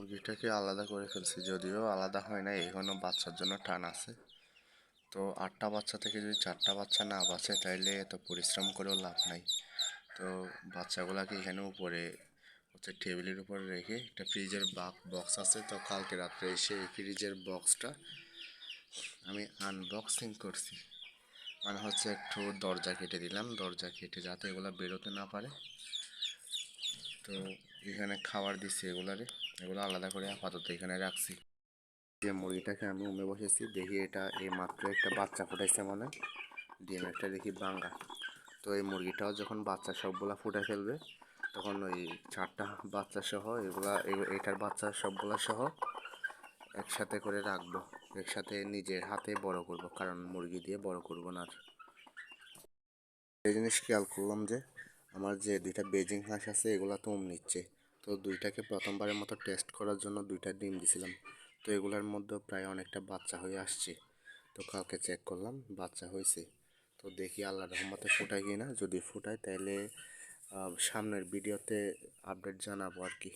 মুরগিটাকে আলাদা করে ফেলছি, যদিও আলাদা হয় না, এখনো বাচ্চার জন্য টান আছে। তো 8টা বাচ্চা থেকে যদি 4টা বাচ্চা না বাঁচে তাইলে এত পরিশ্রম করেও লাভ নাই। তো বাচ্চাগুলাকে এখানে উপরে টেবিলের উপরে রেখে একটা ফ্রিজের বক্স আছে, তো কালকে রাত্রে এসে এই ফ্রিজের বক্সটা আমি আনবক্সিং করছি। মানে হচ্ছে একটু দরজা কেটে দিলাম, দরজা কেটে যাতে এগুলা বেরোতে না পারে। তো এখানে খাবার দিচ্ছি এগুলো আলাদা করে আপাতত এখানে রাখছি। যে মুরগিটাকে আমি উমে বসেছি, দেখি এটা এই মাত্র একটা বাচ্চা ফুটাইছে, মানে ডিম একটা দেখি ভাঙ্গা। তো এই মুরগিটাও যখন বাচ্চা সবগুলা ফুটে ফেলবে তখন ওই 4টা বাচ্চা সহ এটার বাচ্চা সবগুলা সহ একসাথে করে রাখবো, একসাথে নিজের হাতে বড় করব, কারণ মুরগি দিয়ে বড় করব না। আর এই জিনিস খেয়াল করলাম যে আমার যে 2টা বেজিং হাঁস আছে এগুলা তো নিচ্ছে। তো 2টাকে প্রথমবারের মতো টেস্ট করার জন্য 2টা ডিম দিছিলাম। তো এগুলার মধ্যে প্রায় অনেকটা বাচ্চা হয়ে আসছে। তো কালকে চেক করলাম বাচ্চা হয়েছে। তো দেখি আল্লাহর রহমতে ফুটায় কি না, যদি ফুটায় তাহলে সামনের ভিডিওতে আপডেট জানাবো আর কি।